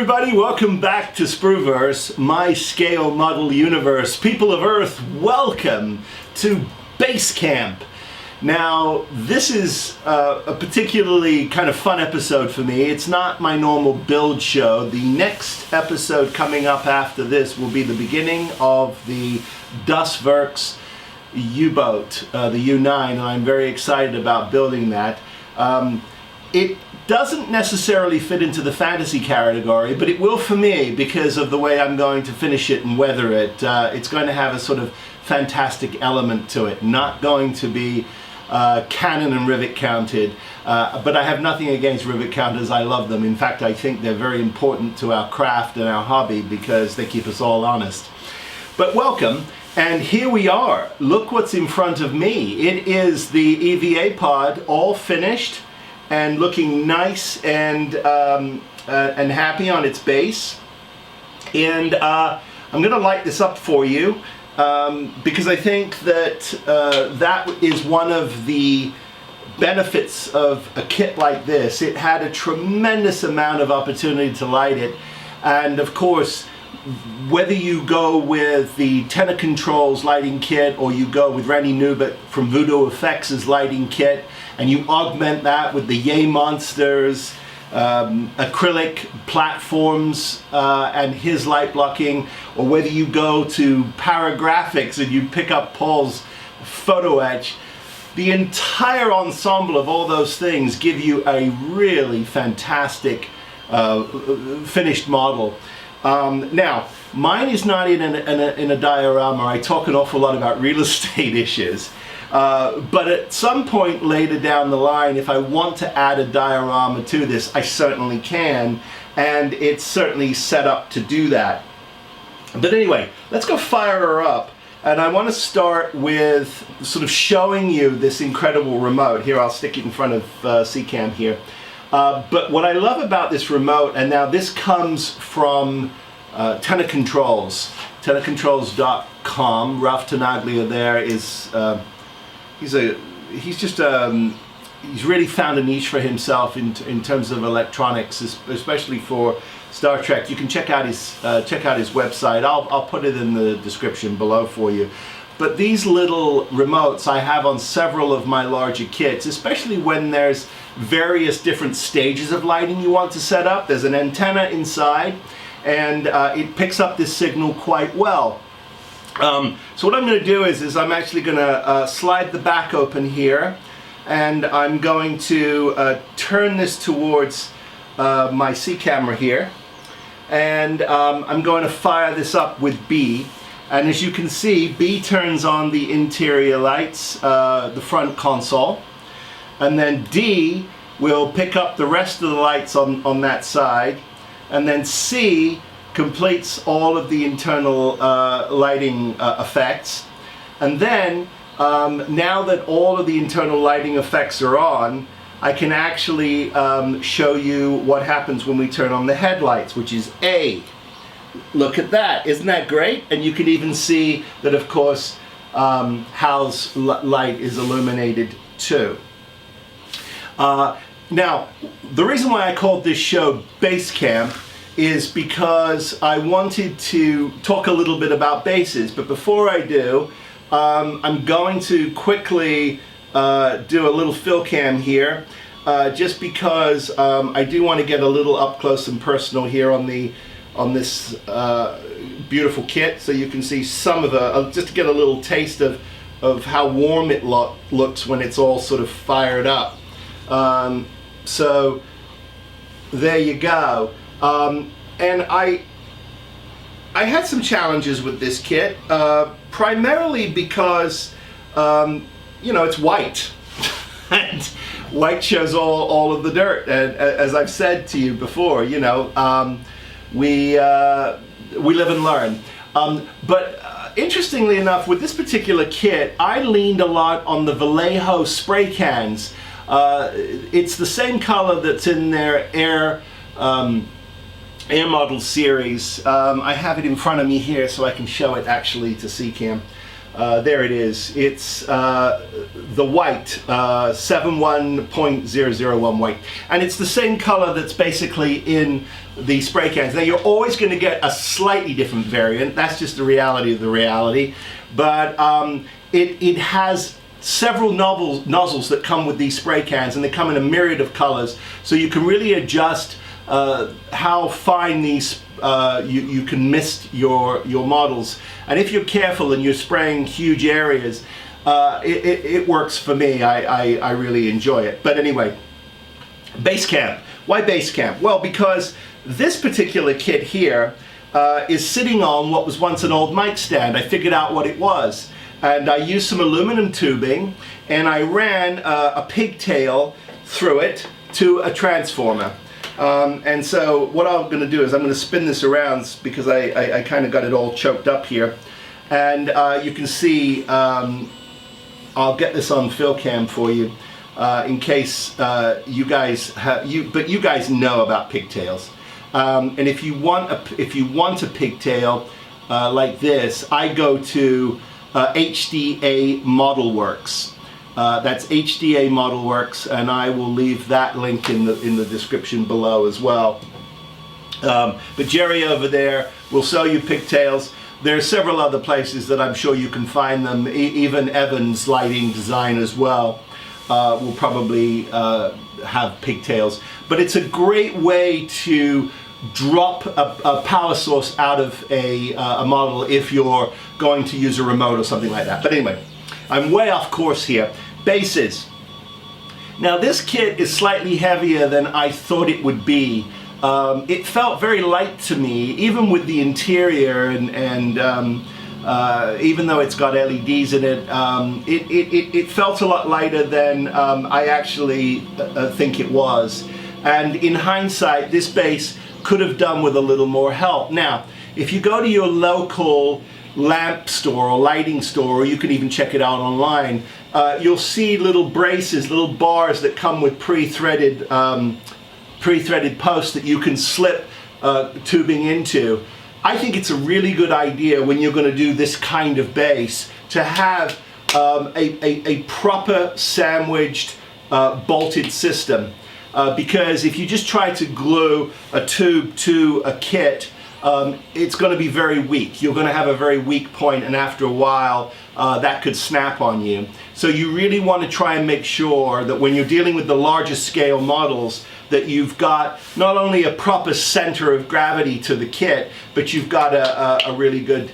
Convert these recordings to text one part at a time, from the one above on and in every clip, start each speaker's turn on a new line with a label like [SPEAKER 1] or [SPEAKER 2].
[SPEAKER 1] everybody, welcome back to Spruverse, my scale model universe. People of Earth, welcome to Base Camp. Now, this is a particularly kind of fun episode for me. It's not my normal build show. The next episode coming up after this will be the beginning of the Das Werks U-boat, the U9, and I'm very excited about building that. It doesn't necessarily fit into the fantasy category, but it will for me because of the way I'm going to finish it and weather it. It's going to have a sort of fantastic element to it, not going to be cannon and rivet counted, but I have nothing against rivet counters. I love them. In fact, I think they're very important to our craft and our hobby because they keep us all honest. But welcome, and here we are. Look what's in front of me. It is the EVA Pod, all finished and looking nice and happy on its base. And I'm going to light this up for you because I think that that is one of the benefits of a kit like this. It had a tremendous amount of opportunity to light it, and of course, whether you go with the Tenor Controls lighting kit or you go with Randy Newbert from Voodoo Effects' lighting kit and you augment that with the Yay Monsters, acrylic platforms and his light blocking, or whether you go to Paragraphics and you pick up Paul's photo etch, the entire ensemble of all those things give you a really fantastic finished model. Now, mine is not in a diorama. I talk an awful lot about real estate issues, but at some point later down the line, if I want to add a diorama to this, I certainly can, and it's certainly set up to do that. But anyway, let's go fire her up, and I want to start with sort of showing you this incredible remote. Here, I'll stick it in front of CCAM here. But what I love about this remote, and now this comes from Tenor Controls, tenorcontrols.com. Ralph Tenaglia there is, he's really found a niche for himself in terms of electronics, especially for Star Trek. You can check out his website. I'll put it in the description below for you. But these little remotes I have on several of my larger kits, especially when there's various different stages of lighting you want to set up. There's an antenna inside, and it picks up this signal quite well. So what I'm going to do is I'm actually going to slide the back open here, and I'm going to turn this towards my C camera here, and I'm going to fire this up with B. And as you can see, B turns on the interior lights, the front console, and then D will pick up the rest of the lights on that side, and then C completes all of the internal lighting effects. And then, now that all of the internal lighting effects are on, I can actually show you what happens when we turn on the headlights, which is A. Look at that, isn't that great? And you can even see that, of course, Hal's light is illuminated too. Now, the reason why I called this show Base Camp is because I wanted to talk a little bit about bases, but before I do, I'm going to quickly do a little fill cam here, just because I do want to get a little up close and personal here on this beautiful kit, so you can see some of the, just to get a little taste of how warm it looks when it's all sort of fired up. So there you go. And I had some challenges with this kit, primarily because you know, it's white. And white shows all of the dirt, and as I've said to you before, you know, we live and learn. But interestingly enough, with this particular kit, I leaned a lot on the Vallejo spray cans. It's the same color that's in their Air Model series. I have it in front of me here so I can show it actually to CCAM. There it is. It's the white, 71.001 white. And it's the same color that's basically in the spray cans. Now you're always going to get a slightly different variant. That's just the reality of the reality. But it has several nozzles that come with these spray cans, and they come in a myriad of colors, so you can really adjust how fine these you can mist your models. And if you're careful and you're spraying huge areas, it works for me. I really enjoy it. But anyway, base camp. Why base camp? Well, because this particular kit here is sitting on what was once an old mic stand. I figured out what it was, and I used some aluminum tubing, and I ran a pigtail through it to a transformer. And so what I'm going to do is I'm going to spin this around because I kind of got it all choked up here, and you can see I'll get this on fill cam for you in case you guys but you guys know about pigtails, and if you want a pigtail like this, I go to HDA Model Works. That's HDA Model Works, and I will leave that link in the description below as well. But Jerry over there will sell you pigtails. There are several other places that I'm sure you can find them. Even Evans Lighting Design as well will probably have pigtails. But it's a great way to drop a power source out of a model if you're going to use a remote or something like that. But anyway, I'm way off course here. Bases. Now this kit is slightly heavier than I thought it would be. It felt very light to me, even with the interior, and even though it's got LEDs in it, it felt a lot lighter than I actually think it was. And in hindsight, this base could have done with a little more help. Now, if you go to your local lamp store or lighting store, or you can even check it out online, you'll see little braces, little bars that come with pre-threaded posts that you can slip tubing into. I think it's a really good idea when you're going to do this kind of base to have a proper sandwiched bolted system, because if you just try to glue a tube to a kit, it's going to be very weak. You're going to have a very weak point, and after a while that could snap on you. So you really want to try and make sure that when you're dealing with the larger scale models, that you've got not only a proper center of gravity to the kit, but you've got a really good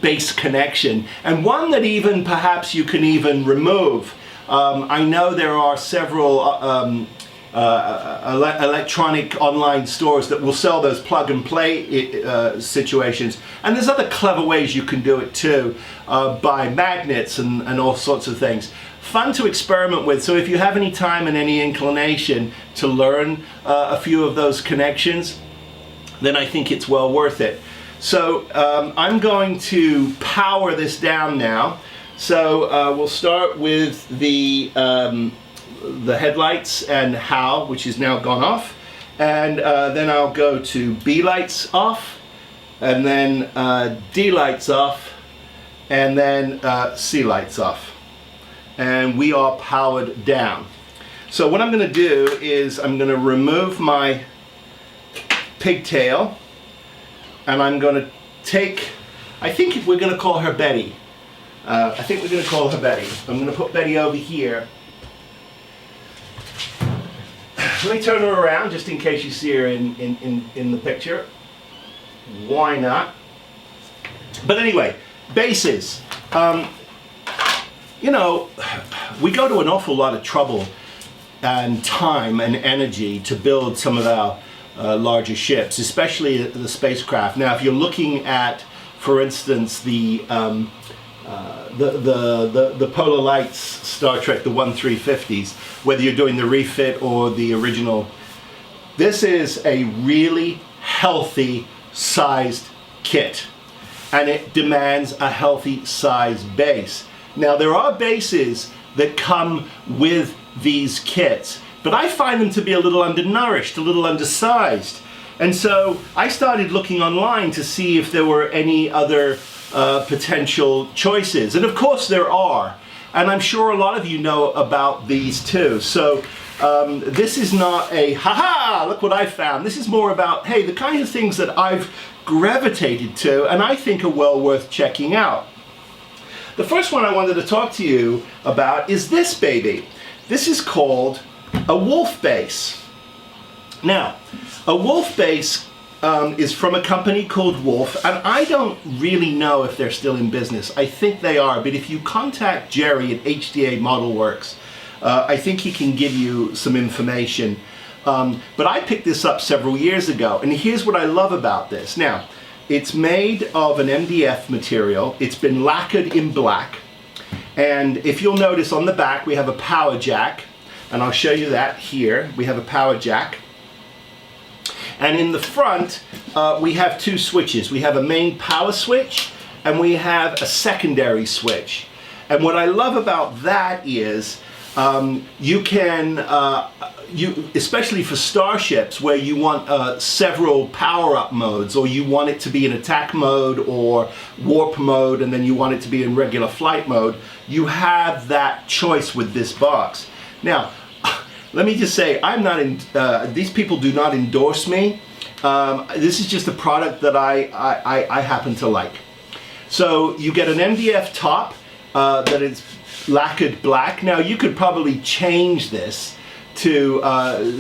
[SPEAKER 1] base connection, and one that even perhaps you can even remove. I know there are several electronic online stores that will sell those plug and play situations, and there's other clever ways you can do it too, by magnets and all sorts of things. Fun to experiment with. So if you have any time and any inclination to learn a few of those connections, then I think it's well worth it. So I'm going to power this down now. So we'll start with the headlights and HAL, which is now gone off, and then I'll go to B lights off, and then D lights off, and then C lights off, and we are powered down. So what I'm going to do is I'm going to remove my pigtail, and I'm going to take, I think we're going to call her Betty. I think we're going to call her Betty. I'm going to put Betty over here. Let me turn her around just in case you see her in the picture. Why not? But anyway, bases. You know, we go to an awful lot of trouble and time and energy to build some of our larger ships, especially the spacecraft. Now, if you're looking at, for instance, the Polar Lights Star Trek, the 1350s, whether you're doing the refit or the original, this is a really healthy sized kit, and it demands a healthy sized base. Now, there are bases that come with these kits, but I find them to be a little undernourished, a little undersized. And so I started looking online to see if there were any other potential choices. And of course there are. And I'm sure a lot of you know about these too. So This is not a, haha, look what I found. This is more about, hey, the kind of things that I've gravitated to and I think are well worth checking out. The first one I wanted to talk to you about is this baby. This is called a wolf base. Now, a wolf base is from a company called Wolf, and I don't really know if they're still in business. I think they are, but if you contact Jerry at HDA Model Works, I think he can give you some information. But I picked this up several years ago, and here's what I love about this. Now, it's made of an MDF material. It's been lacquered in black, and if you'll notice on the back we have a power jack, and I'll show you that here. We have a power jack. And in the front, we have two switches. We have a main power switch, and we have a secondary switch. And what I love about that is you can, especially for starships where you want several power-up modes, or you want it to be in attack mode or warp mode, and then you want it to be in regular flight mode, you have that choice with this box. Now, let me just say, I'm not in, these people do not endorse me. This is just a product that I happen to like. So you get an MDF top that is lacquered black. Now you could probably change this to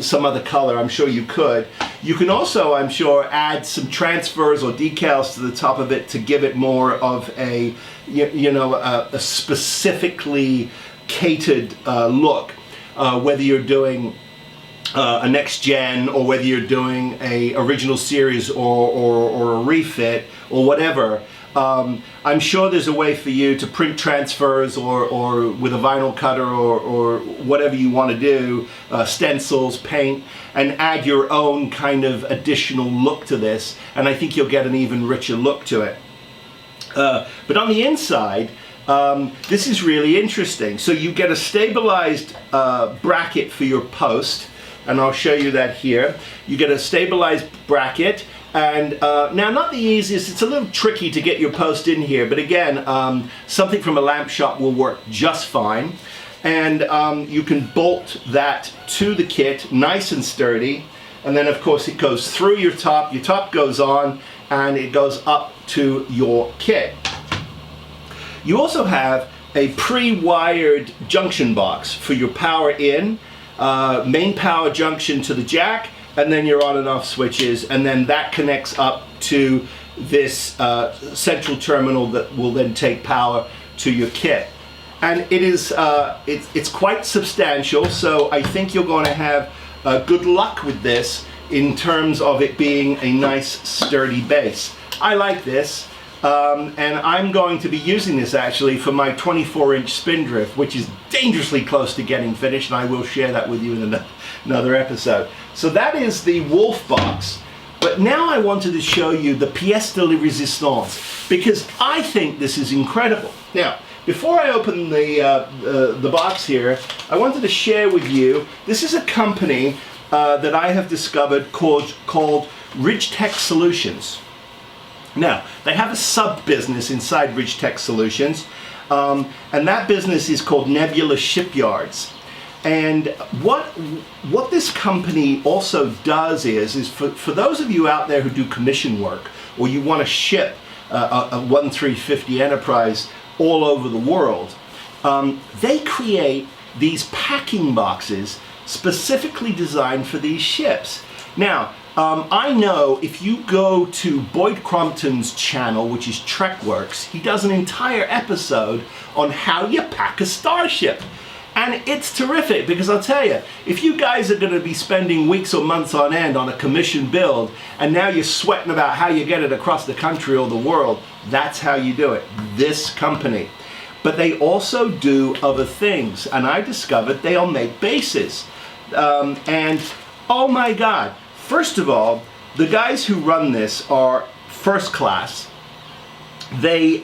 [SPEAKER 1] some other color. I'm sure you could. You can also, I'm sure, add some transfers or decals to the top of it to give it more of a, a specifically catered look. Whether you're doing a next gen, or whether you're doing a original series or a refit or whatever, I'm sure there's a way for you to print transfers or with a vinyl cutter or whatever you want to do, stencils, paint, and add your own kind of additional look to this, and I think you'll get an even richer look to it. But on the inside, this is really interesting. So you get a stabilized bracket for your post, and I'll show you that here. You get a stabilized bracket, and now not the easiest, it's a little tricky to get your post in here, but again, something from a lamp shop will work just fine. And you can bolt that to the kit, nice and sturdy, and then of course it goes through your top goes on, and it goes up to your kit. You also have a pre-wired junction box for your power in, main power junction to the jack, and then your on and off switches, and then that connects up to this central terminal that will then take power to your kit. And it is it's quite substantial, so I think you're going to have good luck with this in terms of it being a nice sturdy base. I like this. And I'm going to be using this actually for my 24-inch spindrift, which is dangerously close to getting finished, and I will share that with you in another episode. So that is the Wolf box. But now I wanted to show you the pièce de la résistance, because I think this is incredible. Now, before I open the box here, I wanted to share with you, this is a company that I have discovered called Ridge Tech Solutions. Now, they have a sub-business inside Ridge Tech Solutions, and that business is called Nebula Shipyards. And what this company also does is for those of you out there who do commission work, or you want to ship a 1350 Enterprise all over the world, they create these packing boxes specifically designed for these ships. Now, I know if you go to Boyd Crompton's channel, which is TrekWorks, he does an entire episode on how you pack a starship. And it's terrific, because I'll tell you, if you guys are going to be spending weeks or months on end on a commission build, and now you're sweating about how you get it across the country or the world, that's how you do it. This company. But they also do other things, and I discovered they'll make bases. And oh my God. First of all, the guys who run this are first class. They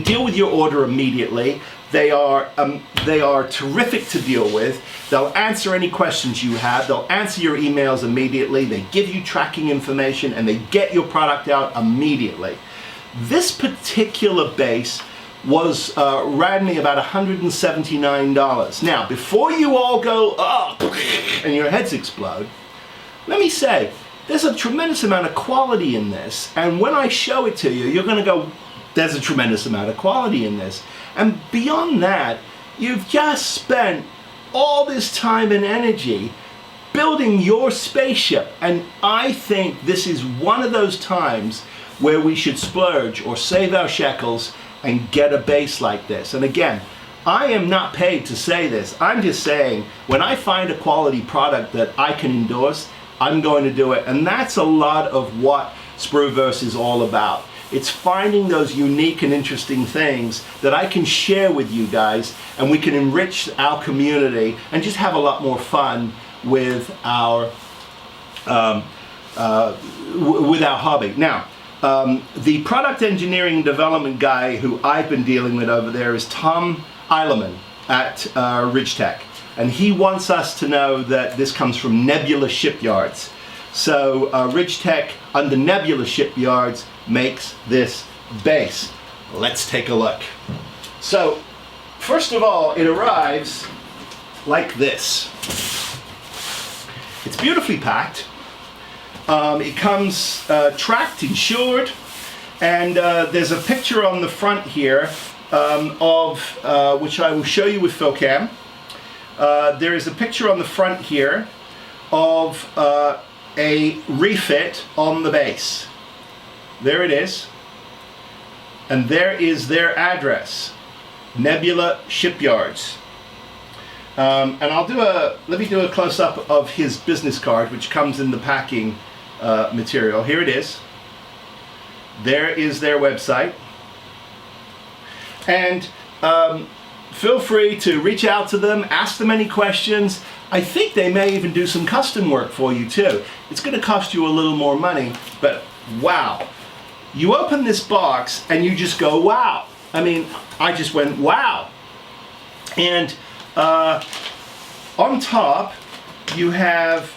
[SPEAKER 1] deal with your order immediately. They are terrific to deal with. They'll answer any questions you have. They'll answer your emails immediately. They give you tracking information, and they get your product out immediately. This particular base ran me about $179. Now, before you all go up and your heads explode, let me say, there's a tremendous amount of quality in this, and when I show it to you, you're going to go, there's a tremendous amount of quality in this. And beyond that, you've just spent all this time and energy building your spaceship, and I think this is one of those times where we should splurge or save our shekels and get a base like this. And again, I am not paid to say this. I'm just saying, when I find a quality product that I can endorse, I'm going to do it. And that's a lot of what Spruverse is all about. It's finding those unique and interesting things that I can share with you guys, and we can enrich our community and just have a lot more fun with our hobby. Now, the product engineering development guy who I've been dealing with over there is Tom Eilerman at Ridgetech, and he wants us to know that this comes from Nebula Shipyards. So Ridgetech under Nebula Shipyards makes this base. Let's take a look. So first of all, it arrives like this. It's beautifully packed. It comes tracked, insured, and there's a picture on the front here of which I will show you with PhilCam. There is a picture on the front here of a refit on the base. There it is, and there is their address, Nebula Shipyards. And let me do a close-up of his business card, which comes in the packing material. Here it is. There is their website. And feel free to reach out to them, ask them any questions. I think they may even do some custom work for you too. It's going to cost you a little more money, but wow. You open this box and you just go, wow. I mean, I just went, wow. And on top, you have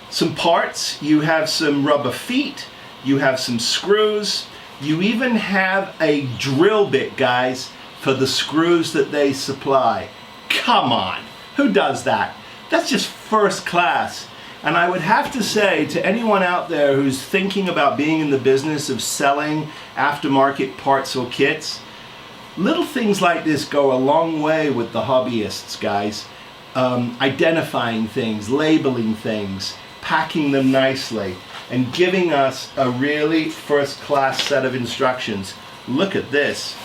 [SPEAKER 1] some parts, you have some rubber feet, you have some screws, you even have a drill bit, guys, for the screws that they supply. Come on, who does that? That's just first class. And I would have to say to anyone out there who's thinking about being in the business of selling aftermarket parts or kits, little things like this go a long way with the hobbyists, guys. Identifying things, labeling things, packing them nicely, and giving us a really first-class set of instructions. Look at this.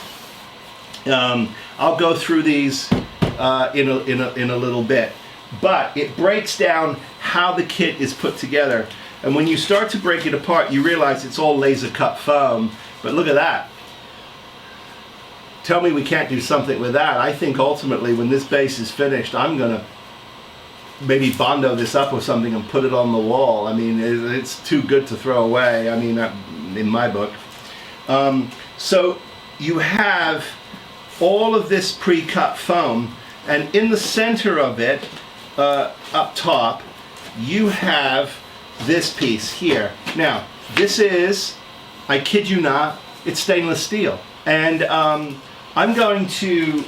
[SPEAKER 1] I'll go through these in a little bit, but it breaks down how the kit is put together. And when you start to break it apart, you realize it's all laser cut foam. But look at that. Tell me we can't do something with that. I think ultimately when this base is finished, I'm gonna maybe Bondo this up or something and put it on the wall. I mean, it's too good to throw away. I mean, in my book. So you have all of this pre-cut foam, and in the center of it, up top, you have this piece here. Now, this is, I kid you not, it's stainless steel. And I'm going to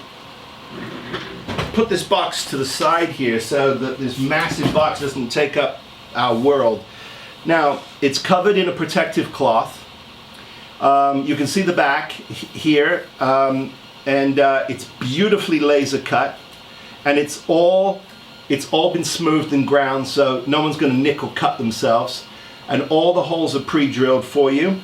[SPEAKER 1] put this box to the side here so that this massive box doesn't take up our world. Now, it's covered in a protective cloth. You can see the back here, and it's beautifully laser cut, and it's all been smoothed and ground, so no one's going to nick or cut themselves. And all the holes are pre-drilled for you.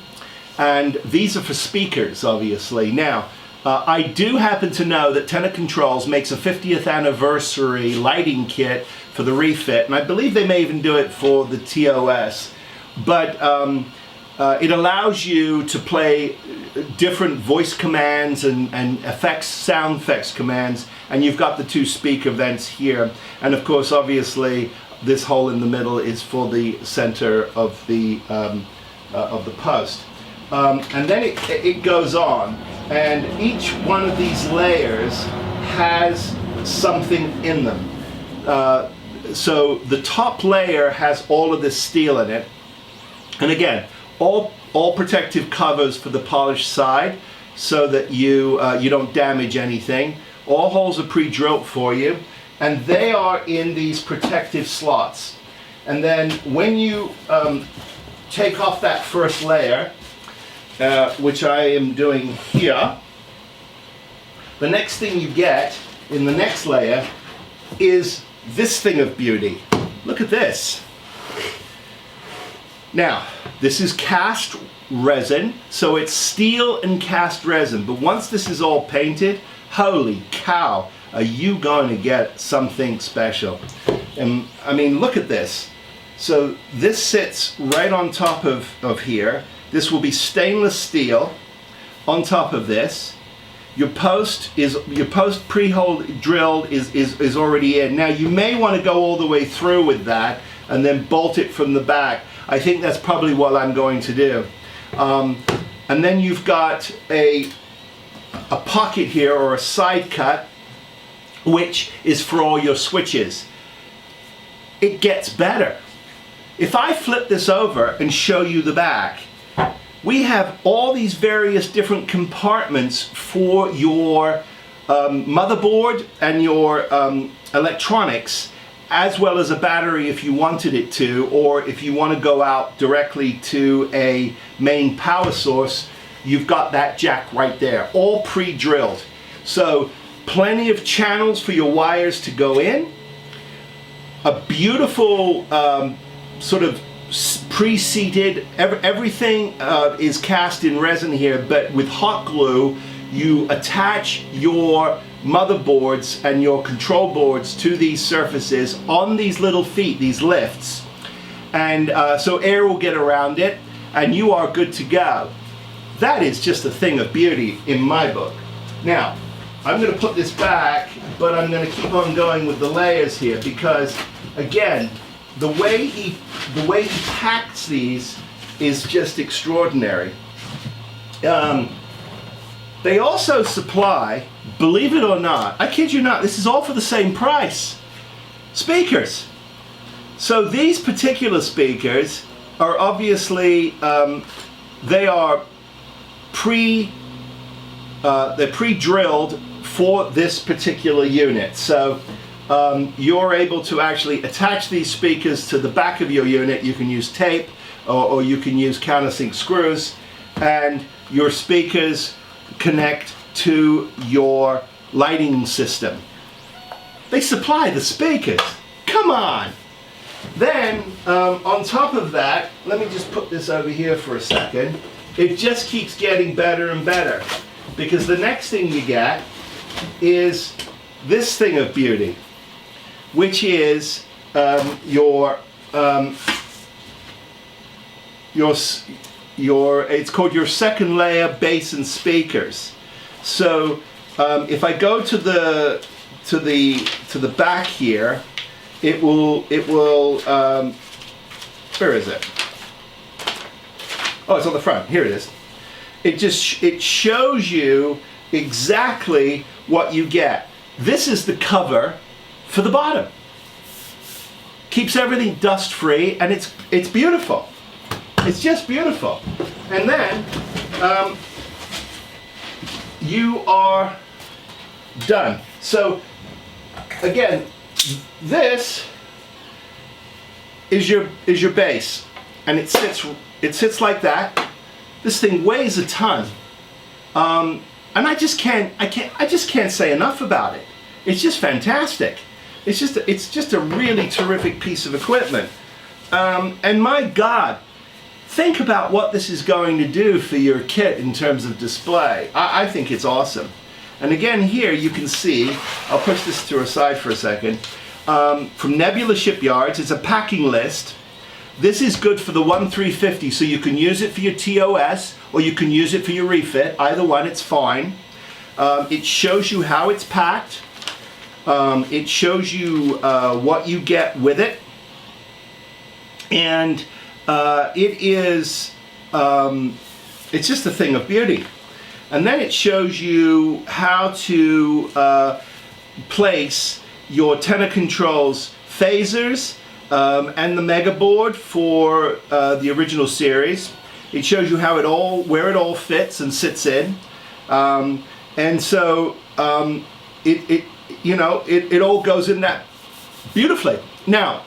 [SPEAKER 1] And these are for speakers, obviously. Now, I do happen to know that Tenor Controls makes a 50th anniversary lighting kit for the refit, and I believe they may even do it for the TOS. But it allows you to play different voice commands and sound effects commands, and you've got the two speaker vents here. And of course, obviously, this hole in the middle is for the center of the post. And then it goes on, and each one of these layers has something in them. So the top layer has all of this steel in it, and again, all protective covers for the polished side. so that you don't damage anything. All holes are pre-drilled for you, and they are in these protective slots. And then when you take off that first layer, which I am doing here, the next thing you get in the next layer is this thing of beauty. Look at this. Now, this is cast resin, so it's steel and cast resin, but once this is all painted, holy cow, are you going to get something special. And I mean, look at this. So this sits right on top of here. This will be stainless steel on top of this. Your post pre-hole drilled is already in. Now you may want to go all the way through with that and then bolt it from the back. I think that's probably what I'm going to do. And then you've got a pocket here, or a side cut, which is for all your switches. It gets better. If I flip this over and show you the back, we have all these various different compartments for your motherboard and your electronics, as well as a battery if you wanted it to, or if you want to go out directly to a main power source, you've got that jack right there, all pre-drilled. So plenty of channels for your wires to go in, a beautiful sort of pre-seated, everything is cast in resin here, but with hot glue you attach your motherboards and your control boards to these surfaces on these little feet, these lifts, and so air will get around it and you are good to go. That is just a thing of beauty in my book. Now I'm going to put this back, but I'm going to keep on going with the layers here, because again, the way he packs these is just extraordinary. They also supply, believe it or not, I kid you not, this is all for the same price, speakers. So these particular speakers are obviously, they are they're pre-drilled for this particular unit. So you're able to actually attach these speakers to the back of your unit. You can use tape or you can use countersink screws, and your speakers connect to your lighting system. They supply the speakers. Come on! Then on top of that, let me just put this over here for a second. It just keeps getting better and better, because the next thing you get is this thing of beauty, which is it's called your second layer bass and speakers. So if I go to the back here, it will where is it? Oh, it's on the front. Here it is. It shows you exactly what you get. This is the cover for the bottom. Keeps everything dust free, and it's beautiful. It's just beautiful. And then you are done. So again, this is your base, and it sits like that. This thing weighs a ton, and I just can't say enough about it. It's just fantastic. It's just a really terrific piece of equipment. And my God, think about what this is going to do for your kit in terms of display. I think it's awesome. And again, here you can see, I'll push this to a side for a second, from Nebula Shipyards. It's a packing list. This is good for the 1350, so you can use it for your TOS or you can use it for your refit. Either one, it's fine. It shows you how it's packed. It shows you what you get with it. And it's just a thing of beauty. And then it shows you how to place your tenor controls phasers and the mega board for the original series. It shows you how where it all fits and sits in. And so it all goes in that beautifully. Now,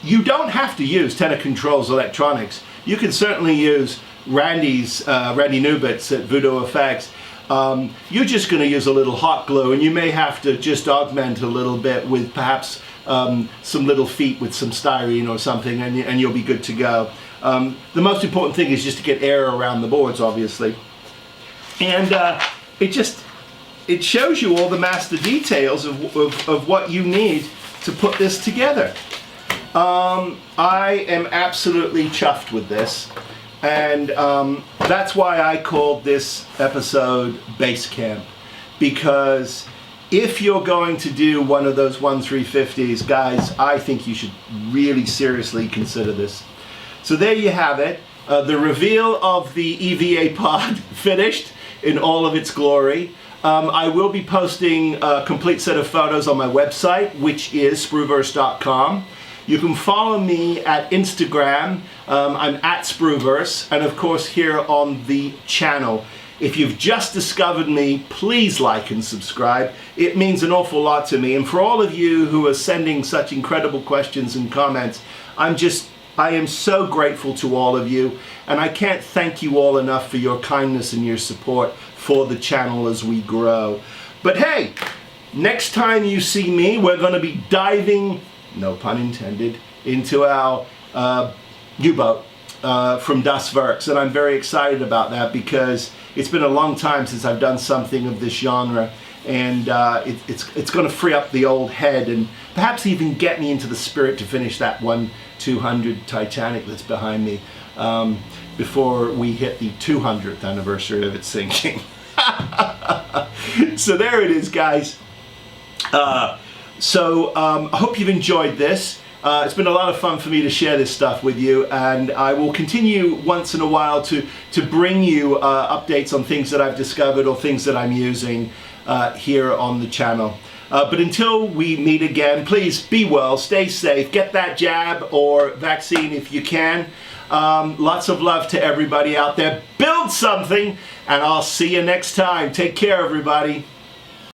[SPEAKER 1] you don't have to use Tenor Controls Electronics. You can certainly use Randy Newbit's at Voodoo Effects. You're just going to use a little hot glue, and you may have to just augment a little bit with perhaps some little feet with some styrene or something, and you'll be good to go. The most important thing is just to get air around the boards, obviously. And it shows you all the master details of what you need to put this together. I am absolutely chuffed with this, and that's why I called this episode Base Camp, because if you're going to do one of those 1-350s, guys, I think you should really seriously consider this. So there you have it, the reveal of the EVA Pod finished in all of its glory. I will be posting a complete set of photos on my website, which is spruverse.com. You can follow me at Instagram. I'm at Spruverse, and of course here on the channel. If you've just discovered me, please like and subscribe. It means an awful lot to me. And for all of you who are sending such incredible questions and comments, I am so grateful to all of you, and I can't thank you all enough for your kindness and your support for the channel as we grow. But hey, next time you see me, we're going to be diving, no pun intended, into our U-boat from Das Werks, and I'm very excited about that because it's been a long time since I've done something of this genre, and it's going to free up the old head and perhaps even get me into the spirit to finish that 1-200 Titanic that's behind me before we hit the 200th anniversary of its sinking. So there it is, guys. I hope you've enjoyed this. It's been a lot of fun for me to share this stuff with you, and I will continue once in a while to bring you updates on things that I've discovered or things that I'm using here on the channel. But until we meet again, please be well, stay safe, get that jab or vaccine if you can. Lots of love to everybody out there. Build something, and I'll see you next time. Take care, everybody.